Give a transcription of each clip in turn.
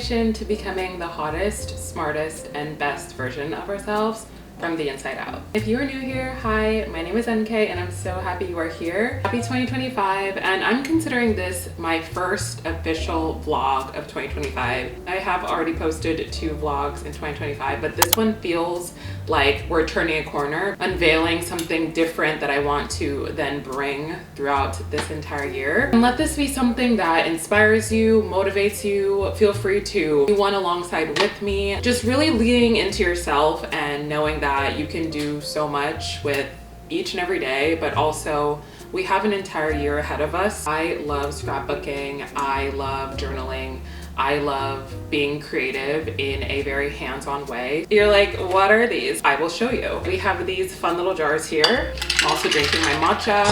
transformation to becoming the hottest, smartest, and best version of ourselves from the inside out. If you are new here, hi, my name is NK and I'm so happy you are here. Happy 2025, and I'm considering this my first official vlog of 2025. I have already posted 2 vlogs in 2025, but this one feels like we're turning a corner, unveiling something different that I want to then bring throughout this entire year. And let this be something that inspires you, motivates you. Feel free to do one alongside with me. Just really leaning into yourself and knowing that you can do so much with each and every day, but also we have an entire year ahead of us. I love scrapbooking, I love journaling, I love being creative in a very hands-on way. You're like, what are these? I will show you. We have these fun little jars here. I'm also drinking my matcha.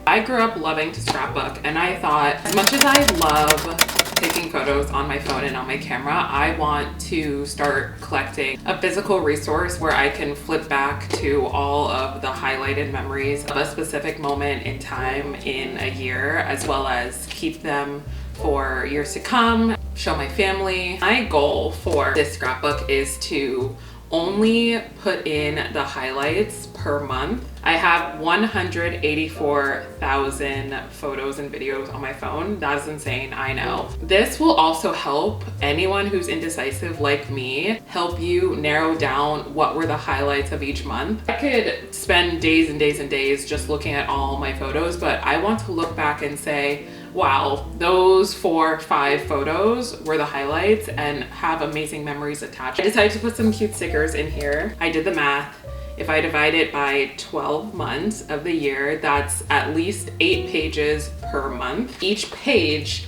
I grew up loving to scrapbook, and I thought, as much as I love taking photos on my phone and on my camera, I want to start collecting a physical resource where I can flip back to all of the highlighted memories of a specific moment in time in a year, as well as keep them for years to come, show my family. My goal for this scrapbook is to only put in the highlights per month. I have 184,000 photos and videos on my phone. That's insane, I know. This will also help anyone who's indecisive like me, help you narrow down what were the highlights of each month. I could spend days and days and days just looking at all my photos, but I want to look back and say, wow, those 4 or 5 photos were the highlights and have amazing memories attached. I decided to put some cute stickers in here. I did the math. If I divide it by 12 months of the year, that's at least 8 pages per month. Each page,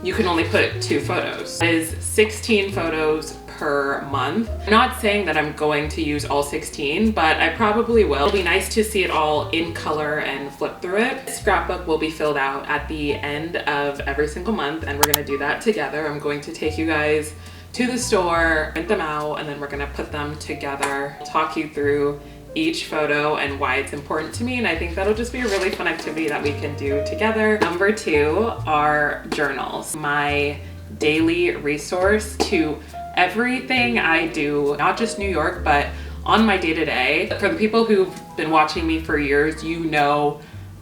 you can only put 2 photos. That is 16 photos per month. I'm not saying that I'm going to use all 16, but I probably will. It'll be nice to see it all in color and flip through it. This scrapbook will be filled out at the end of every single month, and we're gonna do that together. I'm going to take you guys to the store, print them out, and then we're gonna put them together, talk you through each photo and why it's important to me, and I think that'll just be a really fun activity that we can do together. Number 2 are journals, my daily resource to everything I do, not just New York, but on my day-to-day. For the people who've been watching me for years, you know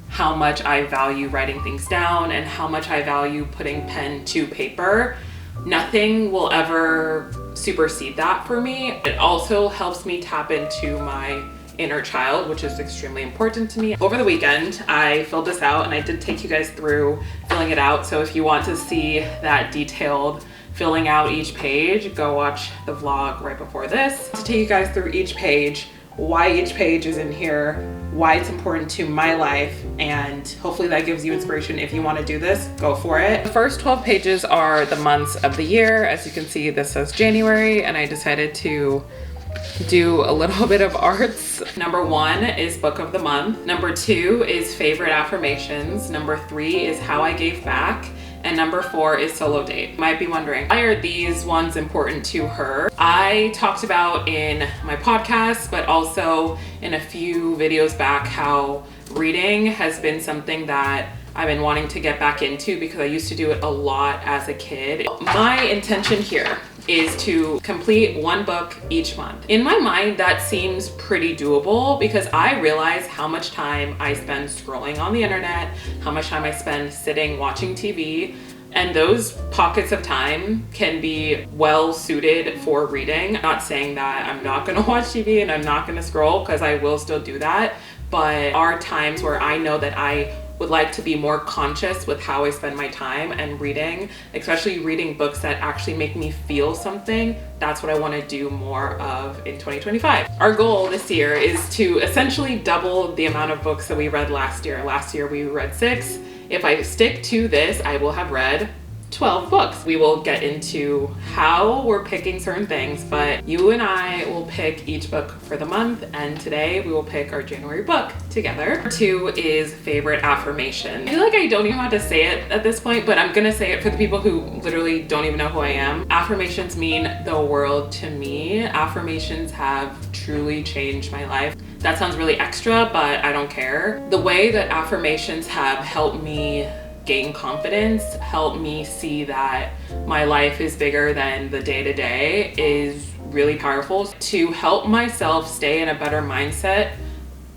how much I value writing things down and how much I value putting pen to paper. Nothing will ever supersede that for me. It also helps me tap into my inner child, which is extremely important to me. Over the weekend, I filled this out, and I did take you guys through filling it out. So if you want to see that detailed filling out each page, go watch the vlog right before this. To take you guys through each page, why each page is in here, why it's important to my life, and hopefully that gives you inspiration. If you want to do this, go for it. The first 12 pages are the months of the year. As you can see, this says January, and I decided to do a little bit of arts. Number 1 is book of the month. Number 2 is favorite affirmations. Number 3 is how I gave back. And number 4 is solo date. You might be wondering, why are these ones important to her? I talked about in my podcast, but also in a few videos back, how reading has been something that I've been wanting to get back into because I used to do it a lot as a kid. My intention here is to complete 1 book each month. In my mind, that seems pretty doable because I realize how much time I spend scrolling on the internet, how much time I spend sitting watching TV, and those pockets of time can be well suited for reading. I'm not saying that I'm not gonna watch TV and I'm not gonna scroll, because I will still do that, but are times where I know that I would like to be more conscious with how I spend my time, and reading, especially reading books that actually make me feel something. That's what I want to do more of in 2025. Our goal this year is to essentially double the amount of books that we read last year. Last year we read 6. If I stick to this, I will have read 12 books. We will get into how we're picking certain things, but you and I will pick each book for the month, and today we will pick our January book together. Number 2 is favorite affirmation. I feel like I don't even have to say it at this point, but I'm gonna say it for the people who literally don't even know who I am. Affirmations mean the world to me. Affirmations have truly changed my life. That sounds really extra, but I don't care. The way that affirmations have helped me gain confidence, help me see that my life is bigger than the day-to-day is really powerful. To help myself stay in a better mindset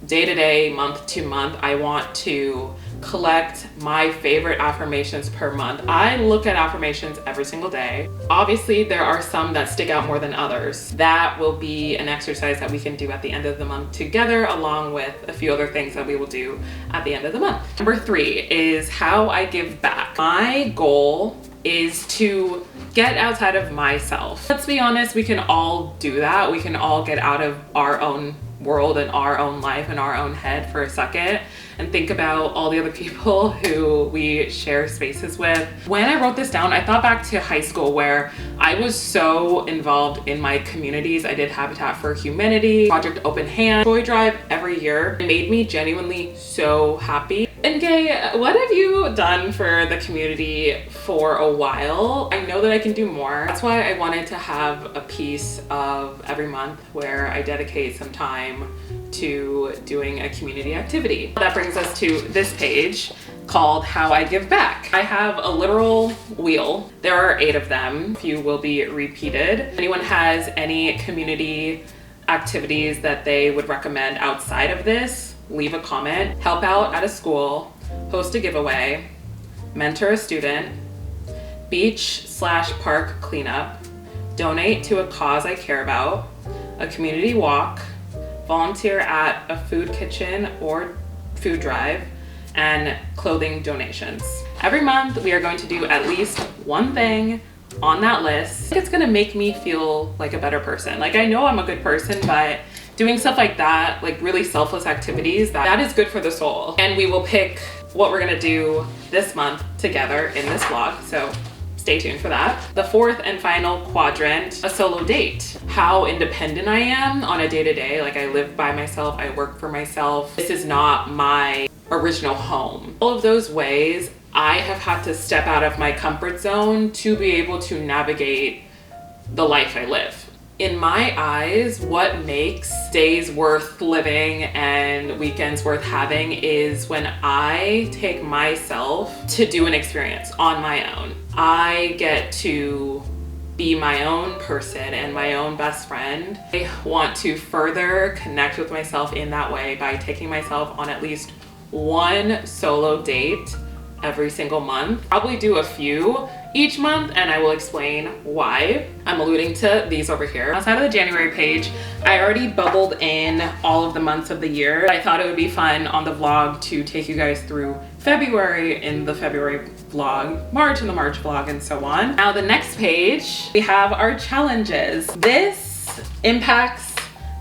day-to-day, month-to-month, I want to collect my favorite affirmations per month. I look at affirmations every single day. Obviously, there are some that stick out more than others. That will be an exercise that we can do at the end of the month together, along with a few other things that we will do at the end of the month. Number 3 is how I give back. My goal is to get outside of myself. Let's be honest, we can all do that. We can all get out of our own world and our own life and our own head for a second and think about all the other people who we share spaces with. When I wrote this down, I thought back to high school where I was so involved in my communities. I did Habitat for Humanity, Project Open Hand, Toy Drive every year. It made me genuinely so happy. And Gay, what have you done for the community for a while? I know that I can do more. That's why I wanted to have a piece of every month where I dedicate some time to doing a community activity. That brings us to this page called How I Give Back. I have a literal wheel. There are 8 of them. A few will be repeated. If anyone has any community activities that they would recommend outside of this, leave a comment. Help out at a school, host a giveaway, mentor a student, beach/park cleanup, donate to a cause I care about, a community walk, volunteer at a food kitchen or food drive, and clothing donations. Every month we are going to do at least one thing on that list. It's gonna make me feel like a better person. Like, I know I'm a good person, but doing stuff like that, like really selfless activities, that is good for the soul. And we will pick what we're gonna do this month together in this vlog, so stay tuned for that. The 4th and final quadrant, a solo date. How independent I am on a day-to-day. Like, I live by myself, I work for myself. This is not my original home. All of those ways, I have had to step out of my comfort zone to be able to navigate the life I live. In my eyes, what makes days worth living and weekends worth having is when I take myself to do an experience on my own. I get to be my own person and my own best friend. I want to further connect with myself in that way by taking myself on at least one solo date every single month. Probably do a few each month, and I will explain why. I'm alluding to these over here. Outside of the January page, I already bubbled in all of the months of the year. I thought it would be fun on the vlog to take you guys through February in the February vlog, March in the March vlog, and so on. Now the next page, we have our challenges. This impacts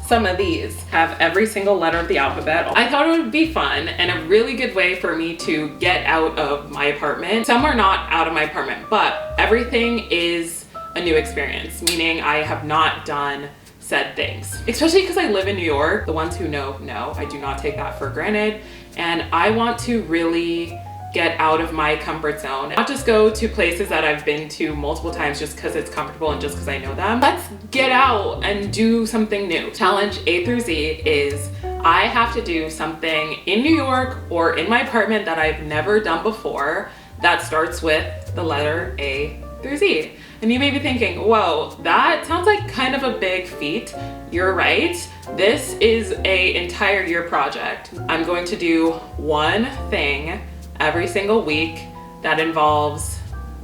some of these. Have every single letter of the alphabet. I thought it would be fun and a really good way for me to get out of my apartment. Some are not out of my apartment, but everything is a new experience, meaning I have not done said things. Especially because I live in New York. The ones who know, I do not take that for granted. And I want to really get out of my comfort zone. Not just go to places that I've been to multiple times just because it's comfortable and just because I know them. Let's get out and do something new. Challenge A through Z is I have to do something in New York or in my apartment that I've never done before that starts with the letter A through Z. And you may be thinking, whoa, that sounds like kind of a big feat. You're right. This is an entire year project. I'm going to do one thing every single week that involves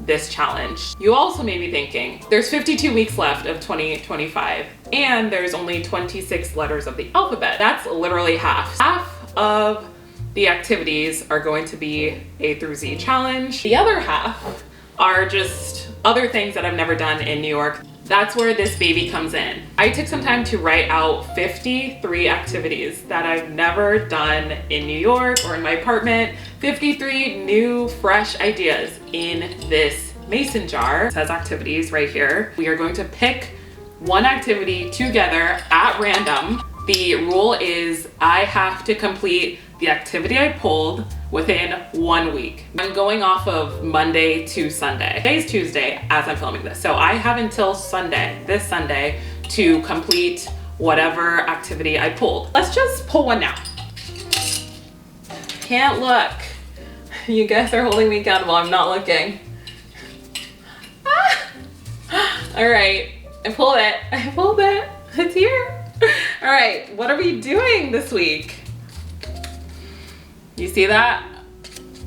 this challenge. You also may be thinking, there's 52 weeks left of 2025 and there's only 26 letters of the alphabet. That's literally half. Half of the activities are going to be A through Z challenge. The other half are just other things that I've never done in New York. That's where this baby comes in. I took some time to write out 53 activities that I've never done in New York or in my apartment. 53 new, fresh ideas in this mason jar. It says activities right here. We are going to pick one activity together at random. The rule is I have to complete the activity I pulled within 1 week. I'm going off of Monday to Sunday. Today's Tuesday as I'm filming this. So I have until Sunday, this Sunday, to complete whatever activity I pulled. Let's just pull one now. Can't look. You guys are holding me accountable. I'm not looking. All right, I pulled it. I pulled it. It's here. All right, what are we doing this week? You see that?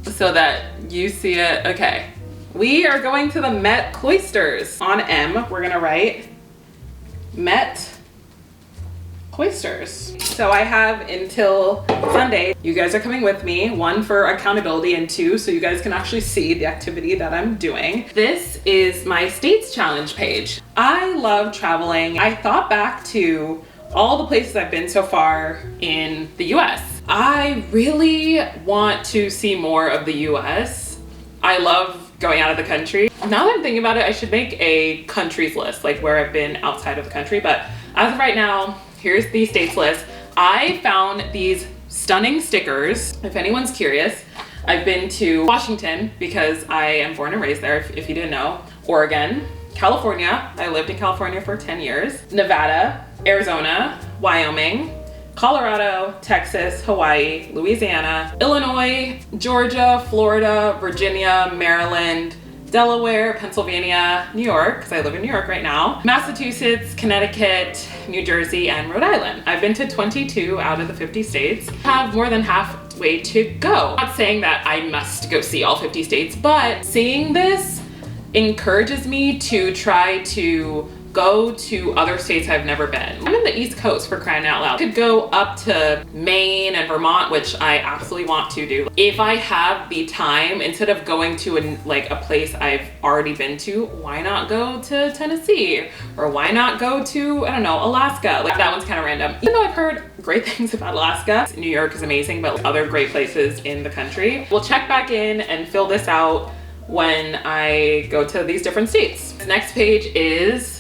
So that you see it. Okay. We are going to the Met Cloisters. On M, we're gonna write Met Cloisters. So I have until Sunday. You guys are coming with me, 1 for accountability and 2 so you guys can actually see the activity that I'm doing. This is my States Challenge page. I love traveling. I thought back to all the places I've been so far in the US. I really want to see more of the US. I love going out of the country. Now that I'm thinking about it, I should make a countries list, like where I've been outside of the country. But as of right now, here's the states list. I found these stunning stickers. If anyone's curious, I've been to Washington because I am born and raised there, if you didn't know. Oregon, California. I lived in California for 10 years. Nevada, Arizona, Wyoming, Colorado, Texas, Hawaii, Louisiana, Illinois, Georgia, Florida, Virginia, Maryland, Delaware, Pennsylvania, New York, because I live in New York right now, Massachusetts, Connecticut, New Jersey, and Rhode Island. I've been to 22 out of the 50 states. I have more than halfway to go. I'm not saying that I must go see all 50 states, but seeing this encourages me to try to go to other states I've never been. I'm in the East Coast, for crying out loud. I could go up to Maine and Vermont, which I absolutely want to do. If I have the time, instead of going to a place I've already been to, why not go to Tennessee? Or why not go to, I don't know, Alaska? Like, that one's kind of random. Even though I've heard great things about Alaska, New York is amazing, but other great places in the country. We'll check back in and fill this out when I go to these different states. The next page is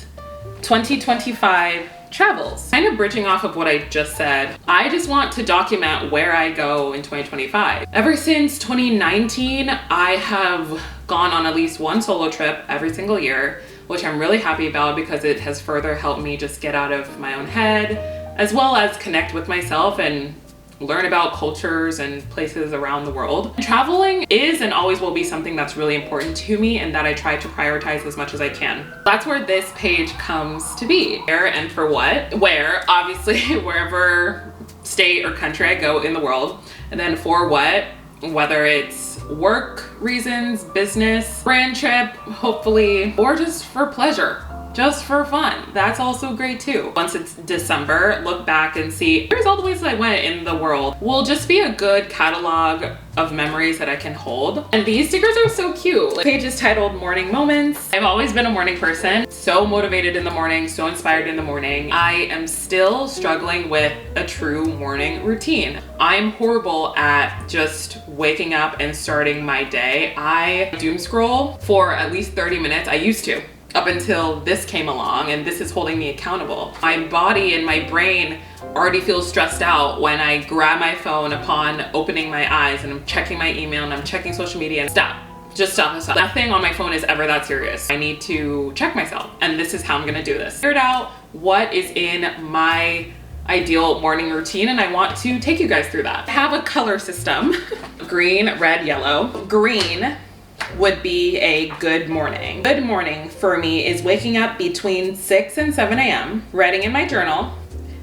2025 travels. Kind of bridging off of what I just said, I just want to document where I go in 2025. Ever since 2019, I have gone on at least one solo trip every single year, which I'm really happy about because it has further helped me just get out of my own head, as well as connect with myself and learn about cultures and places around the world. Traveling is and always will be something that's really important to me and that I try to prioritize as much as I can. That's where this page comes to be. Where and for what? Where, obviously, wherever state or country I go in the world. And then for what? Whether it's work reasons, business, brand trip, hopefully, or just for pleasure. Just for fun. That's also great too. Once it's December, look back and see, here's all the places I went in the world. Will just be a good catalog of memories that I can hold. And these stickers are so cute. The page is titled Morning Moments. I've always been a morning person. So motivated in the morning, so inspired in the morning. I am still struggling with a true morning routine. I'm horrible at just waking up and starting my day. I doom scroll for at least 30 minutes. I used to. Up until this came along, and this is holding me accountable. My body and my brain already feels stressed out when I grab my phone upon opening my eyes and I'm checking my email and I'm checking social media and stop. Just stop and stop. Nothing on my phone is ever that serious. I need to check myself, and this is how I'm gonna do this. Figured out what is in my ideal morning routine, and I want to take you guys through that. I have a color system. Green, red, yellow. Green would be a good morning. Good morning for me is waking up between 6 and 7 a.m., writing in my journal,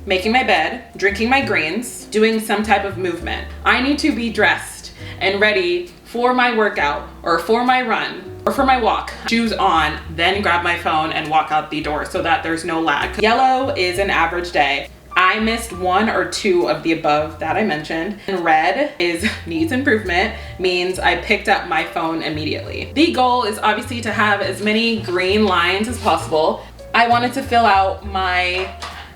making my bed, drinking my greens, doing some type of movement. I need to be dressed and ready for my workout or for my run or for my walk. Shoes on, then grab my phone and walk out the door so that there's no lag. Yellow is an average day. I missed 1 or 2 of the above that I mentioned. And red is needs improvement, means I picked up my phone immediately. The goal is obviously to have as many green lines as possible. I wanted to fill out my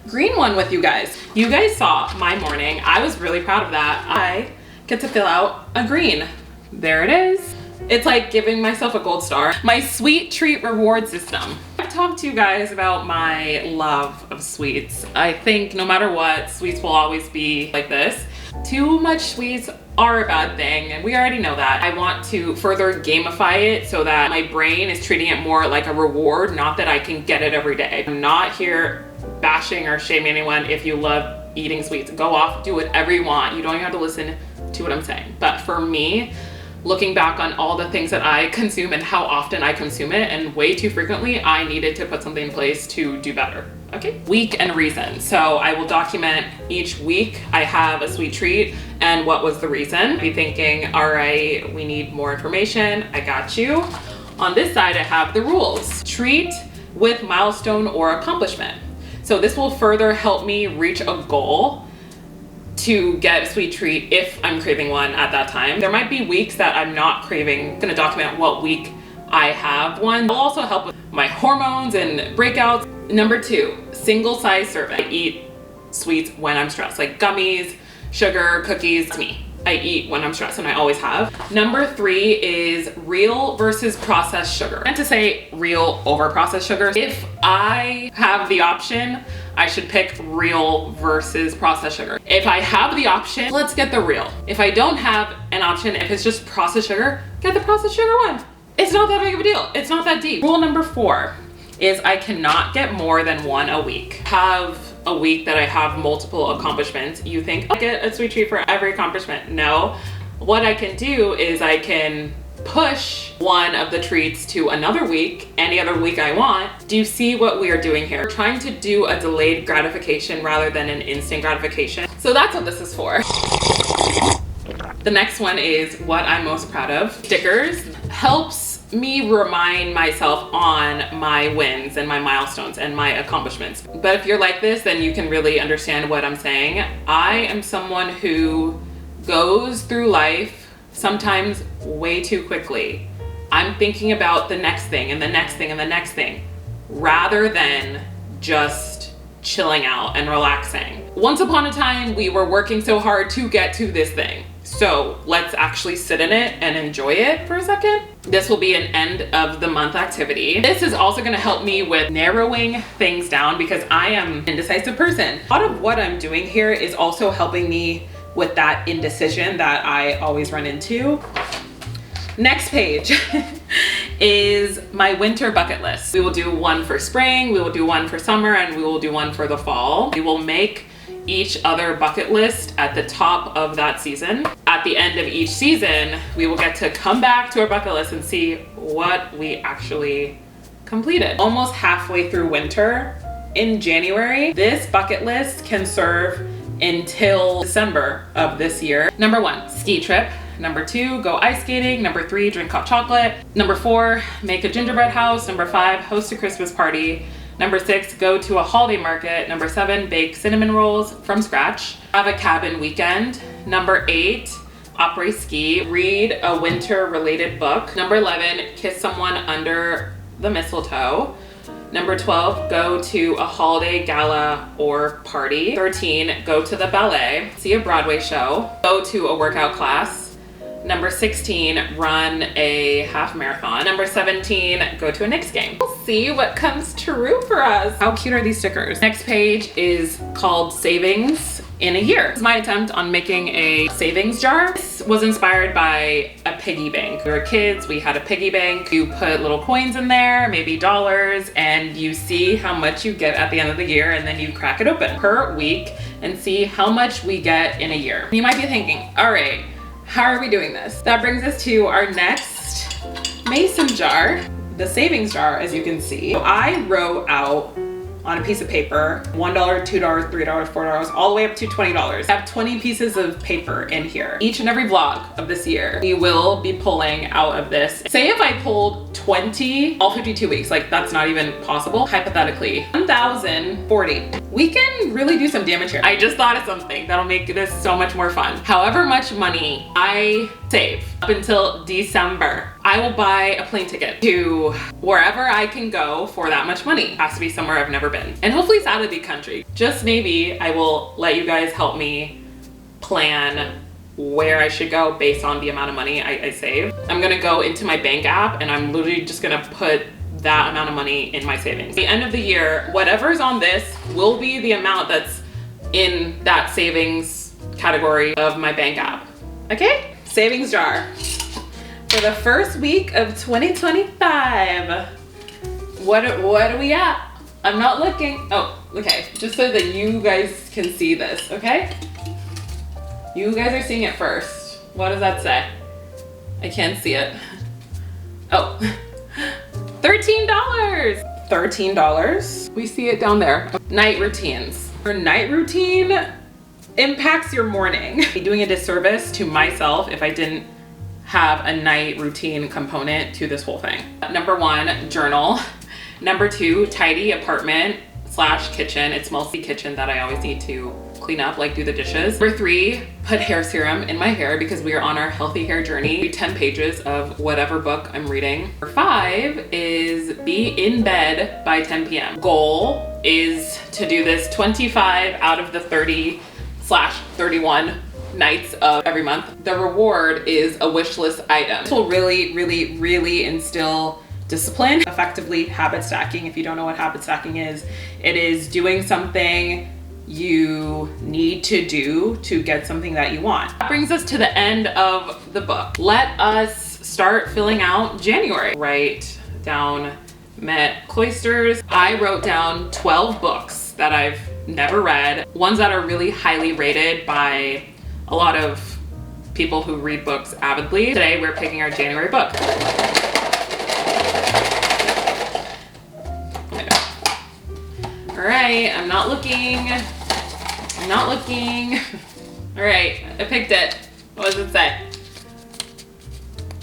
green one with you guys. You guys saw my morning. I was really proud of that. I get to fill out a green. There it is. It's like giving myself a gold star. My sweet treat reward system. I've talked to you guys about my love of sweets. I think no matter what, sweets will always be like this. Too much sweets are a bad thing, and we already know that. I want to further gamify it so that my brain is treating it more like a reward, not that I can get it every day. I'm not here bashing or shaming anyone. If you love eating sweets, go off, do whatever you want. You don't even have to listen to what I'm saying. But for me, looking back on all the things that I consume and how often I consume it, and way too frequently, I needed to put something in place to do better. Okay, week and reason. So I will document each week I have a sweet treat and what was the reason. Be thinking, all right, we need more information. I got you. On this side, I have the rules. Treat with milestone or accomplishment. So this will further help me reach a goal to get a sweet treat if I'm craving one at that time. There might be weeks that I'm not craving. I'm gonna document what week I have one. It'll also help with my hormones and breakouts. Number 2, single size serving. I eat sweets when I'm stressed, like gummies, sugar, cookies. It's me. I eat when I'm stressed, and I always have. Number 3 is real versus processed sugar. And to say real over processed sugar. If I have the option, I should pick real versus processed sugar. If I have the option, let's get the real. If I don't have an option, if it's just processed sugar, get the processed sugar one. It's not that big of a deal. It's not that deep. Rule number 4 is I cannot get more than one a week. Have a week that I have multiple accomplishments. You think I'll get a sweet treat for every accomplishment. No, what I can do is I can push one of the treats to another week, any other week I want. Do you see what we are doing here? We're trying to do a delayed gratification rather than an instant gratification. So that's what this is for. The next one is what I'm most proud of. Stickers helps me remind myself on my wins and my milestones and my accomplishments. But if you're like this, then you can really understand what I'm saying. I am someone who goes through life sometimes way too quickly. I'm thinking about the next thing and the next thing and the next thing, rather than just chilling out and relaxing. Once upon a time, we were working so hard to get to this thing. So let's actually sit in it and enjoy it for a second. This will be an end of the month activity. This is also gonna help me with narrowing things down because I am an indecisive person. A lot of what I'm doing here is also helping me with that indecision that I always run into. Next page is my winter bucket list. We will do one for spring, we will do one for summer, and we will do one for the fall. We will make each other bucket list at the top of that season. At the end of each season, we will get to come back to our bucket list and see what we actually completed. Almost halfway through winter in January, this bucket list can serve until December of this year. Number 1, ski trip. Number 2, go ice skating. Number 3, drink hot chocolate. Number 4, make a gingerbread house. Number 5, host a Christmas party. Number 6, go to a holiday market. Number 7, bake cinnamon rolls from scratch. Have a cabin weekend. Number 8, après ski. Read a winter related book. Number 11, kiss someone under the mistletoe. Number 12, go to a holiday gala or party. 13, go to the ballet, see a Broadway show. Go to a workout class. Number 16, run a half marathon. Number 17, go to a Knicks game. We'll see what comes true for us. How cute are these stickers? Next page is called Savings in a Year. This is my attempt on making a savings jar. This was inspired by a piggy bank. We were kids, we had a piggy bank. You put little coins in there, maybe dollars, and you see how much you get at the end of the year, and then you crack it open per week and see how much we get in a year. You might be thinking, all right, how are we doing this? That brings us to our next mason jar, the savings jar, as you can see. So I wrote out on a piece of paper, $1, $2, $3, $4, all the way up to $20. I have 20 pieces of paper in here. Each and every vlog of this year, we will be pulling out of this. Say if I pulled 20, all 52 weeks, like that's not even possible, hypothetically. 1,040. We can really do some damage here. I just thought of something that'll make this so much more fun. However much money I save up until December, I will buy a plane ticket to wherever I can go for that much money. It has to be somewhere I've never been. And hopefully it's out of the country. Just maybe I will let you guys help me plan where I should go based on the amount of money I save. I'm gonna go into my bank app and I'm literally just gonna put that amount of money in my savings. At the end of the year, whatever's on this will be the amount that's in that savings category of my bank app. Okay? Savings jar. For the first week of 2025, what are we at? I'm not looking. Oh, okay. Just so that you guys can see this, okay? You guys are seeing it first. What does that say? I can't see it. Oh, $13. $13. We see it down there. Night routines. Your night routine impacts your morning. I'd be doing a disservice to myself if I didn't have a night routine component to this whole thing. Number 1, journal. Number 2, tidy apartment / kitchen. It's mostly kitchen that I always need to clean up, like do the dishes. Number 3, put hair serum in my hair because we are on our healthy hair journey. Read 10 pages of whatever book I'm reading. Number 5 is be in bed by 10 p.m. Goal is to do this 25 out of the 30/31 nights of every month. The reward is a wish list item. This will really instill discipline. Effectively habit stacking. If you don't know what habit stacking is, it is doing something you need to do to get something that you want. That brings us to the end of the book. Let us start filling out January. Write down Met Cloisters. I wrote down 12 books that I've never read, ones that are really highly rated by a lot of people who read books avidly. Today we're picking our January book. All right, I'm not looking. All right, I picked it. What does it say?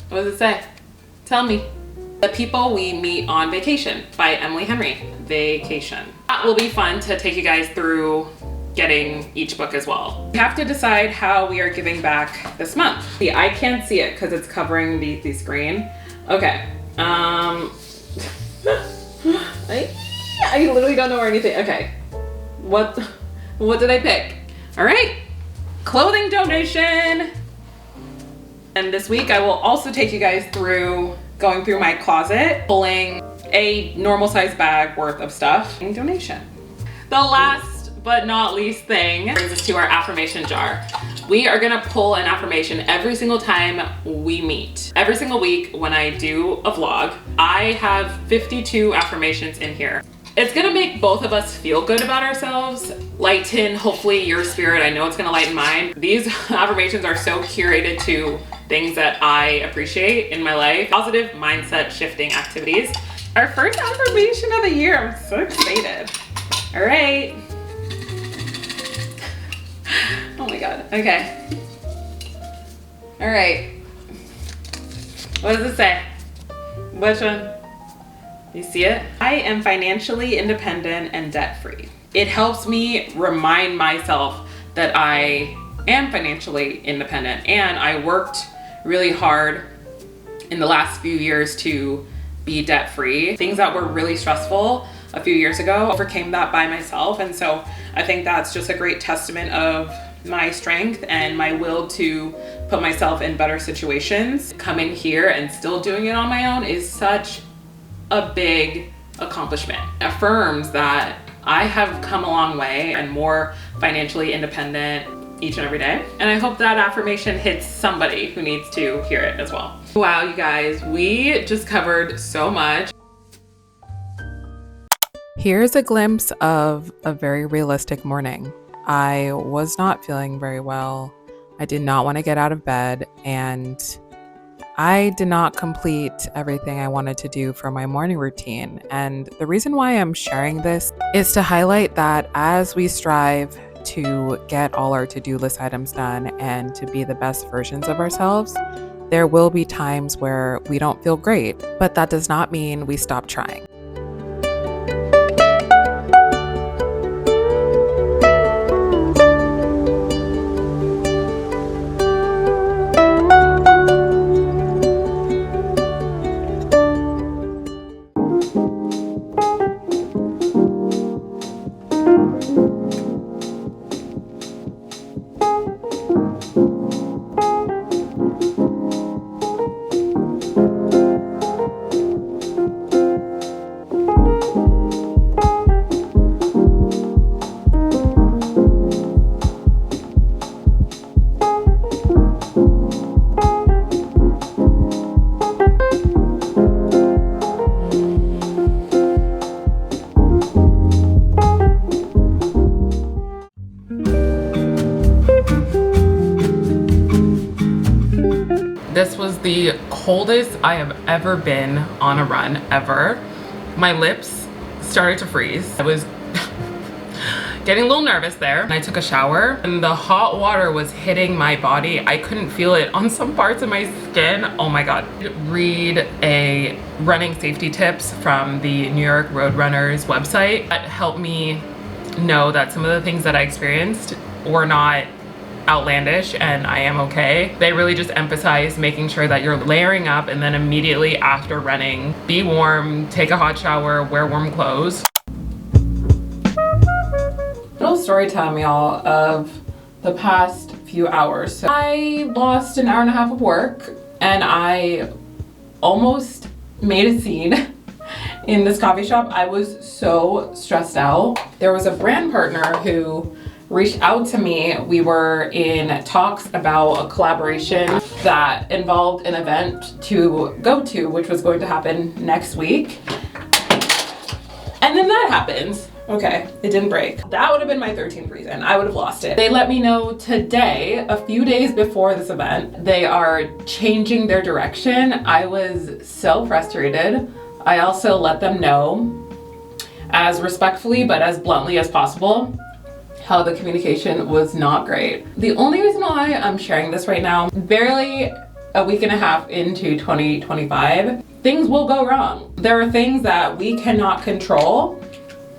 What does it say? Tell me. The People We Meet on Vacation by Emily Henry. Vacation. That will be fun to take you guys through getting each book as well. We have to decide how we are giving back this month. See, I can't see it because it's covering the screen. Okay. I literally don't know where anything. Okay. What did I pick? All right. Clothing donation. And this week I will also take you guys through going through my closet, pulling a normal size bag worth of stuff and donation. The last but not least thing brings us to our affirmation jar. We are gonna pull an affirmation every single time we meet. Every single week when I do a vlog, I have 52 affirmations in here. It's gonna make both of us feel good about ourselves, lighten hopefully your spirit. I know it's gonna lighten mine. These affirmations are so curated to things that I appreciate in my life. Positive mindset shifting activities. Our first affirmation of the year. I'm so excited. All right. Oh my God, okay. All right. What does it say? Which one? You see it? I am financially independent and debt-free. It helps me remind myself that I am financially independent, and I worked really hard in the last few years to be debt-free. Things that were really stressful a few years ago, overcame that by myself. And so I think that's just a great testament of my strength and my will to put myself in better situations. Coming here and still doing it on my own is such a big accomplishment. Affirms that I have come a long way and more financially independent each and every day. And I hope that affirmation hits somebody who needs to hear it as well. Wow, you guys, we just covered so much. Here's a glimpse of a very realistic morning. I was not feeling very well. I did not want to get out of bed, and I did not complete everything I wanted to do for my morning routine. And the reason why I'm sharing this is to highlight that as we strive to get all our to-do list items done and to be the best versions of ourselves, there will be times where we don't feel great, but that does not mean we stop trying. the coldest I have ever been on a run ever. My lips started to freeze. I was getting a little nervous there. I took a shower and the hot water was hitting my body. I couldn't feel it on some parts of my skin. Oh my God. Read a running safety tips from the New York Road Runners website that helped me know that some of the things that I experienced were not outlandish and I am okay. They really just emphasize making sure that you're layering up and then immediately after running, be warm, take a hot shower, wear warm clothes. Little story time, y'all, of the past few hours. So I lost an hour and a half of work and I almost made a scene in this coffee shop. I was so stressed out. There was a brand partner who reached out to me. We were in talks about a collaboration that involved an event to go to, which was going to happen next week. And then that happens. Okay, it didn't break. That would have been my 13th reason. I would have lost it. They let me know today, a few days before this event, they are changing their direction. I was so frustrated. I also let them know as respectfully but as bluntly as possible how the communication was not great. The only reason why I'm sharing this right now, barely a week and a half into 2025, things will go wrong. There are things that we cannot control,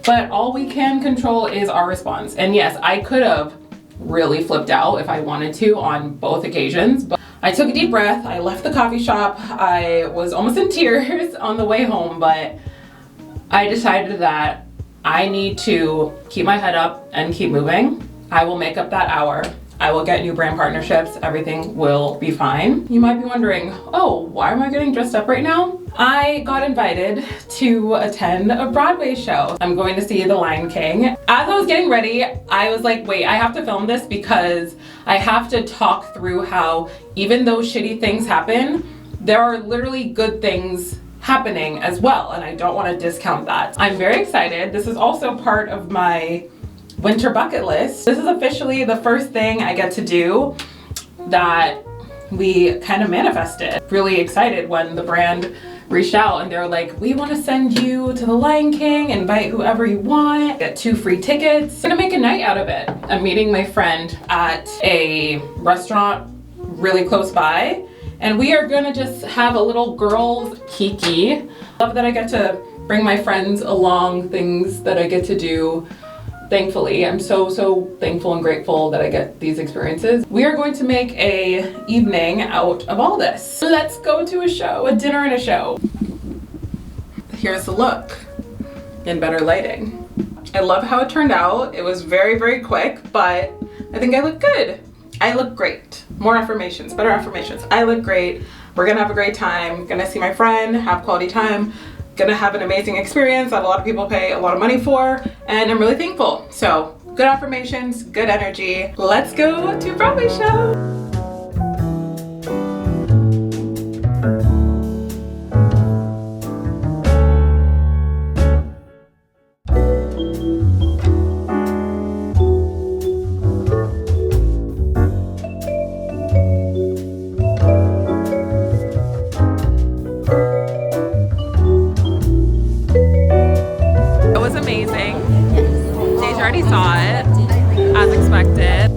but all we can control is our response. And yes, I could have really flipped out if I wanted to on both occasions, but I took a deep breath, I left the coffee shop, I was almost in tears on the way home, but I decided that I need to keep my head up and keep moving. I will make up that hour. I will get new brand partnerships. Everything will be fine. You might be wondering, oh, why am I getting dressed up right now? I got invited to attend a Broadway show. I'm going to see The Lion King. As I was getting ready, I was like, wait, I have to film this because I have to talk through how even though shitty things happen, there are literally good things happening as well, and I don't want to discount that. I'm very excited. This is also part of my winter bucket list. This is officially the first thing I get to do that we kind of manifested. Really excited when the brand reached out and they were like, we want to send you to the Lion King, invite whoever you want, get 2 free tickets. I'm gonna make a night out of it. I'm meeting my friend at a restaurant really close by, and we are gonna just have a little girls kiki. Love that I get to bring my friends along, things that I get to do. Thankfully, I'm so thankful and grateful that I get these experiences. We are going to make a evening out of all this. Let's go to a show, a dinner and a show. Here's the look in better lighting. I love how it turned out. It was very quick, but I think I look good. I look great. More affirmations, better affirmations. I look great. We're gonna have a great time. Gonna see my friend, have quality time. Gonna have an amazing experience that a lot of people pay a lot of money for, and I'm really thankful. So, good affirmations, good energy. Let's go to Broadway show. Saw it as expected.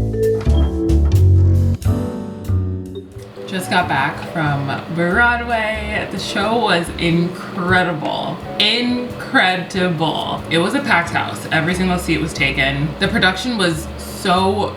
Just got back from Broadway. The show was incredible. Incredible. It was a packed house. Every single seat was taken. The production was so,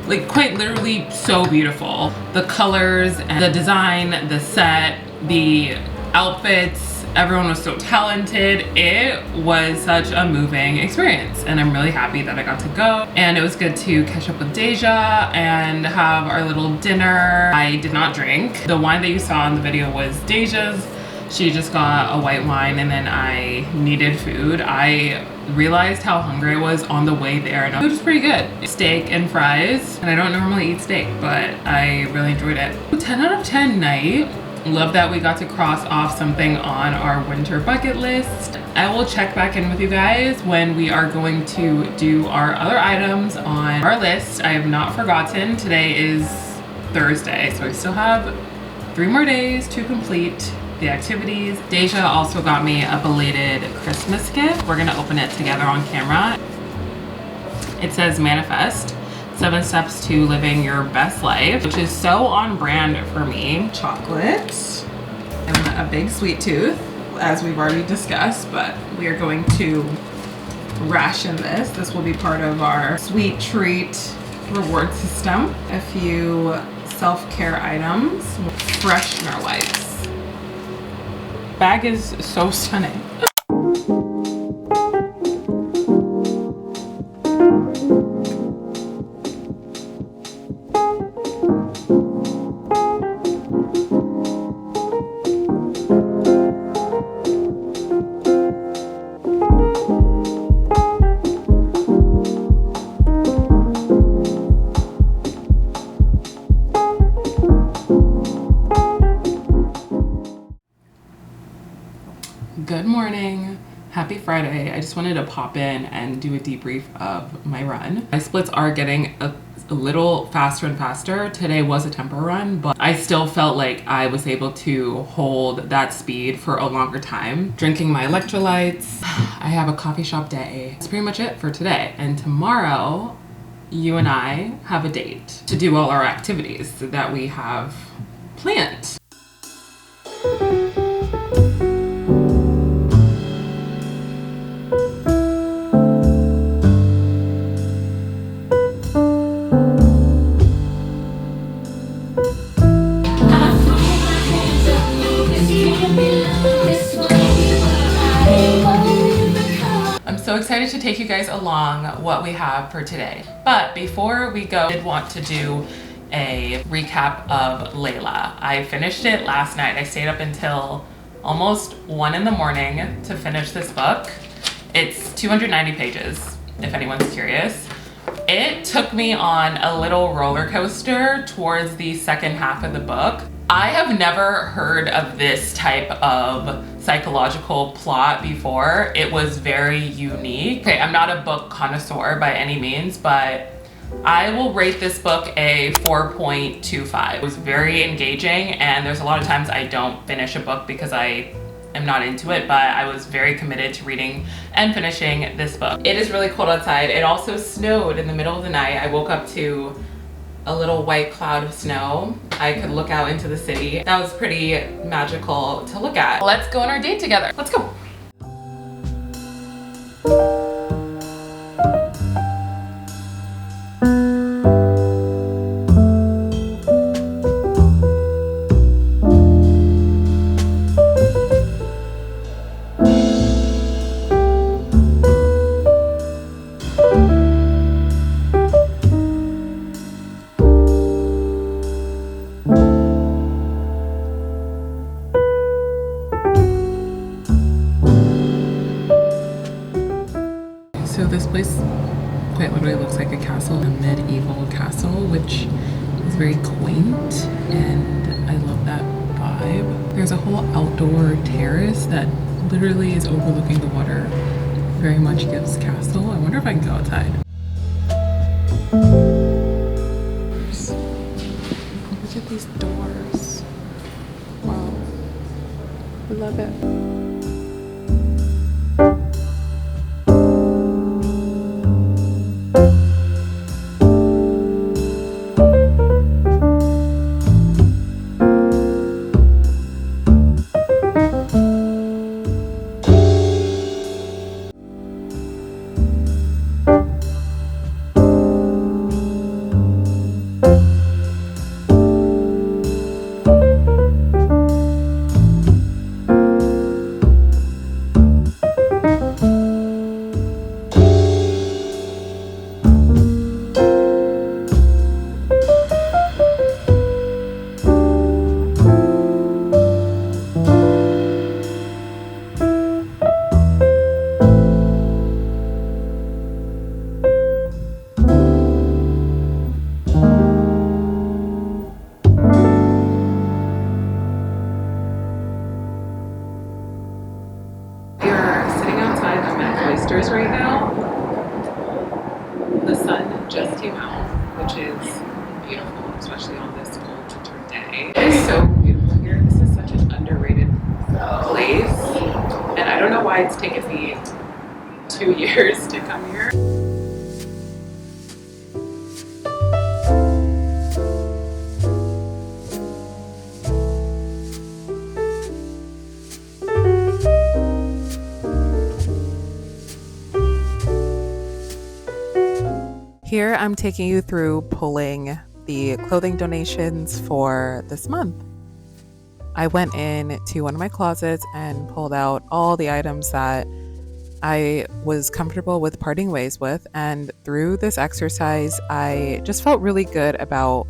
like, quite literally so beautiful. The colors and the design, the set, the outfits, everyone was so talented. It was such a moving experience, and I'm really happy that I got to go. And it was good to catch up with Deja and have our little dinner. I did not drink. The wine that you saw in the video was Deja's. She just got a white wine, and then I needed food. I realized how hungry I was on the way there, and it was pretty good. Steak and fries, and I don't normally eat steak, but I really enjoyed it. 10 out of 10 night. Love that we got to cross off something on our winter bucket list. I will check back in with you guys when we are going to do our other items on our list. I have not forgotten. Today is Thursday, so I still have 3 more days to complete the activities. Deja also got me a belated Christmas gift. We're gonna open it together on camera. It says manifest, 7 steps to living your best life, which is so on brand for me. Chocolate and a big sweet tooth, as we've already discussed, but we are going to ration this. This will be part of our sweet treat reward system. A few self-care items, freshener wipes. Bag is so stunning. Good morning, happy Friday. I just wanted to pop in and do a debrief of my run. My splits are getting a little faster and faster. Today was a tempo run, but I still felt like I was able to hold that speed for a longer time. Drinking my electrolytes. I have a coffee shop day. That's pretty much it for today. And tomorrow, you and I have a date to do all our activities that we have planned. So excited to take you guys along what we have for today. But before we go, I did want to do a recap of Layla. I finished it last night. I stayed up until almost 1 in the morning to finish this book. It's 290 pages, if anyone's curious. It took me on a little roller coaster towards the second half of the book. I have never heard of this type of psychological plot before. It was very unique. Okay, I'm not a book connoisseur by any means, but I will rate this book a 4.25. It was very engaging, and there's a lot of times I don't finish a book because I am not into it, but I was very committed to reading and finishing this book. It is really cold outside. It also snowed in the middle of the night. I woke up to a little white cloud of snow. I could look out into the city. That was pretty magical to look at. Let's go on our date together. Let's go. So this place quite literally looks like a castle, a medieval castle, which is very quaint, and I love that vibe. There's a whole outdoor terrace that literally is overlooking the water. Very much gives castle. I wonder if I can go outside. Look at these doors. Wow. I love it. Right now, the sun just came out, which is beautiful, especially on this cold winter day. It's so beautiful why it's taken me 2 years to come here. Here I'm taking you through pulling the clothing donations for this month. I went in to one of my closets and pulled out all the items that I was comfortable with parting ways with, and through this exercise I just felt really good about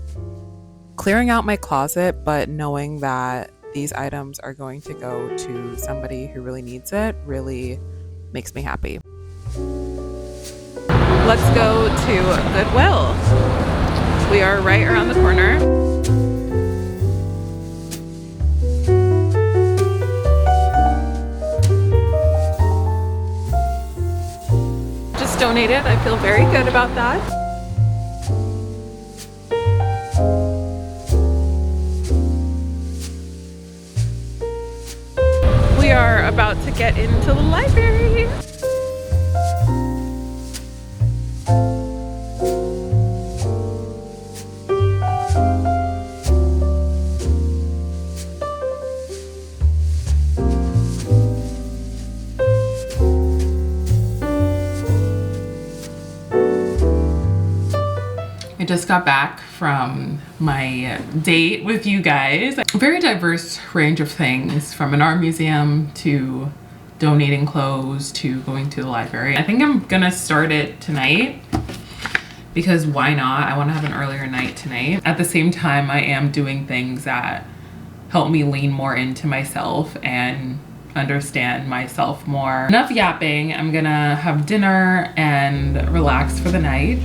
clearing out my closet, but knowing that these items are going to go to somebody who really needs it really makes me happy. Let's go to Goodwill. We are right around the corner. Just donated. I feel very good about that. We are about to get into the library. I just got back from my date with you guys. A very diverse range of things, from an art museum to donating clothes to going to the library. I think I'm gonna start it tonight because why not? I want to have an earlier night tonight. At the same time, I am doing things that help me lean more into myself and understand myself more. Enough yapping. I'm gonna have dinner and relax for the night.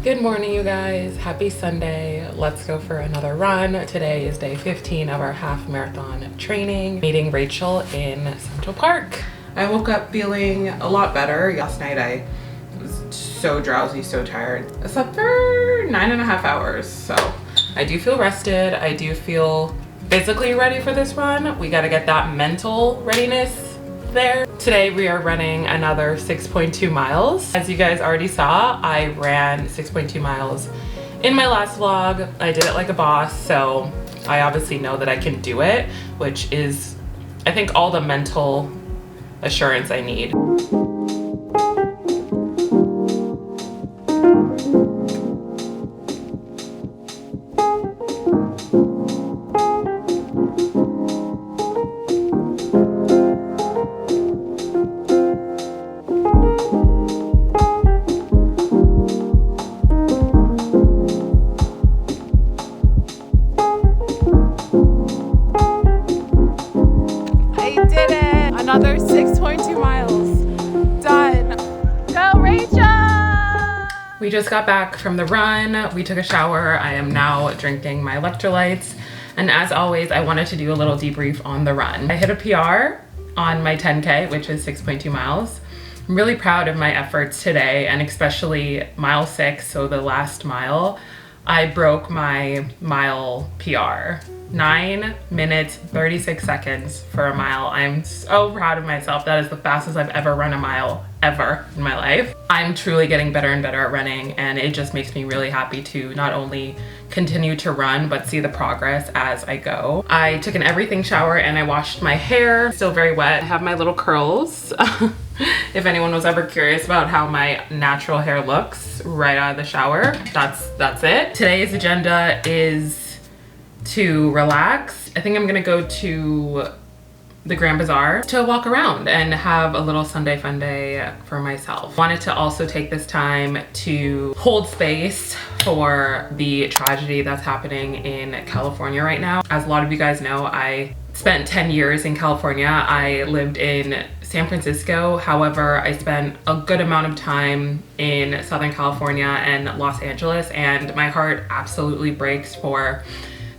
Good morning, you guys. Happy Sunday. Let's go for another run. Today is day 15 of our half marathon training. Meeting Rachel in Central Park. I woke up feeling a lot better. Last night I was so drowsy, so tired. I slept for 9.5 hours, so I do feel rested. I do feel physically ready for this run. We gotta get that mental readiness there. Today we are running another 6.2 miles. As you guys already saw, I ran 6.2 miles in my last vlog. I did it like a boss, so I obviously know that I can do it, which is, I think, all the mental assurance I need. Another 6.2 miles done. Go Rachel! We just got back from the run. We took a shower. I am now drinking my electrolytes. And as always, I wanted to do a little debrief on the run. I hit a PR on my 10K, which is 6.2 miles. I'm really proud of my efforts today, and especially mile 6, so the last mile. I broke my mile PR. 9 minutes, 36 seconds for a mile. I'm so proud of myself. That is the fastest I've ever run a mile ever in my life. I'm truly getting better and better at running, and it just makes me really happy to not only continue to run, but see the progress as I go. I took an everything shower and I washed my hair. Still very wet. I have my little curls. If anyone was ever curious about how my natural hair looks right out of the shower, that's it. Today's agenda is to relax. I think I'm gonna go to the Grand Bazaar to walk around and have a little Sunday fun day for myself. Wanted to also take this time to hold space for the tragedy that's happening in California right now. As a lot of you guys know, I spent 10 years in California. I lived in San Francisco. However, I spent a good amount of time in Southern California and Los Angeles, and my heart absolutely breaks for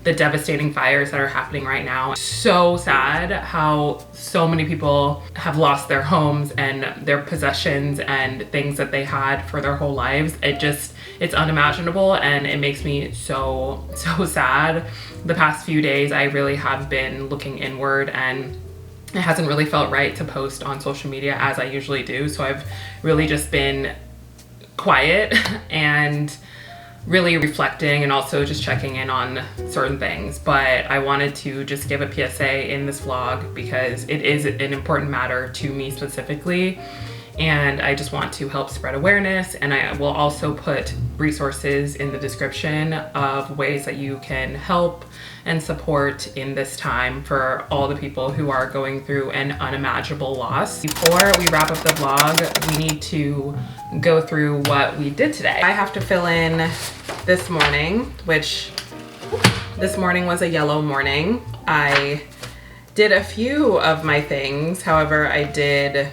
the devastating fires that are happening right now. So sad how so many people have lost their homes and their possessions and things that they had for their whole lives. It's unimaginable, and it makes me so sad. The past few days I really have been looking inward, and it hasn't really felt right to post on social media as I usually do. So I've really just been quiet and really reflecting, and also just checking in on certain things. But I wanted to just give a PSA in this vlog because it is an important matter to me specifically, and I just want to help spread awareness. And I will also put resources in the description of ways that you can help and support in this time for all the people who are going through an unimaginable loss. Before we wrap up the vlog, we need to go through what we did today. I have to fill in this morning, which this morning was a yellow morning. I did a few of my things. However, I did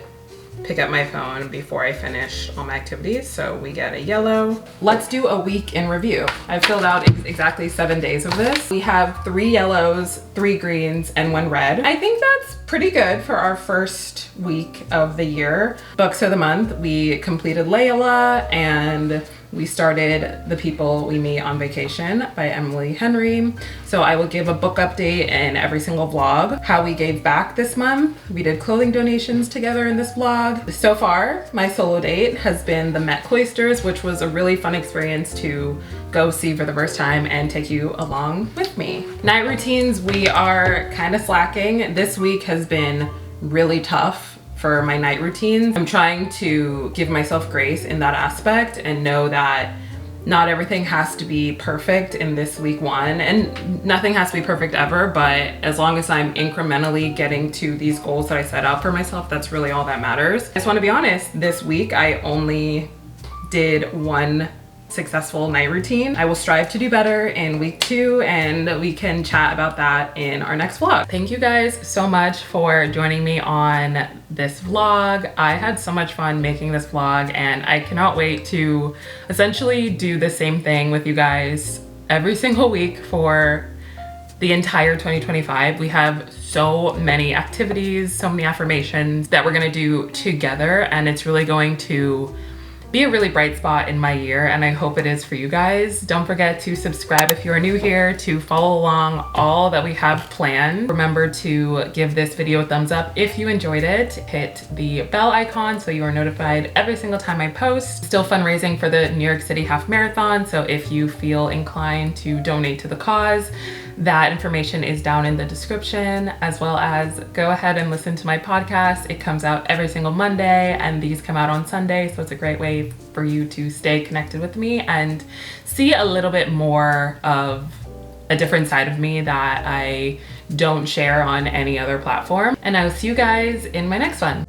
pick up my phone before I finish all my activities, so we get a yellow. Let's do a week in review. I've filled out exactly 7 days of this. We have 3 yellows, 3 greens, and 1 red. I think that's pretty good for our first week of the year. Books of the month, we completed Layla, and we started The People We Meet on Vacation by Emily Henry. So I will give a book update in every single vlog. How we gave back this month. We did clothing donations together in this vlog. So far, my solo date has been the Met Cloisters, which was a really fun experience to go see for the first time and take you along with me. Night routines, we are kind of slacking. This week has been really tough for my night routines. I'm trying to give myself grace in that aspect and know that not everything has to be perfect in this week 1, and nothing has to be perfect ever, but as long as I'm incrementally getting to these goals that I set out for myself, that's really all that matters. I just want to be honest, this week I only did 1 successful night routine. I will strive to do better in week 2, and we can chat about that in our next vlog. Thank you guys so much for joining me on this vlog. I had so much fun making this vlog, and I cannot wait to essentially do the same thing with you guys every single week for the entire 2025. We have so many activities, so many affirmations that we're gonna do together, and it's really going to be a really bright spot in my year, and I hope it is for you guys. Don't forget to subscribe if you are new here, to follow along all that we have planned. Remember to give this video a thumbs up if you enjoyed it. Hit the bell icon so you are notified every single time I post. Still fundraising for the New York City Half Marathon, so if you feel inclined to donate to the cause, that information is down in the description, as well as go ahead and listen to my podcast. It comes out every single Monday, and these come out on Sunday, so it's a great way for you to stay connected with me and see a little bit more of a different side of me that I don't share on any other platform. And I will see you guys in my next one.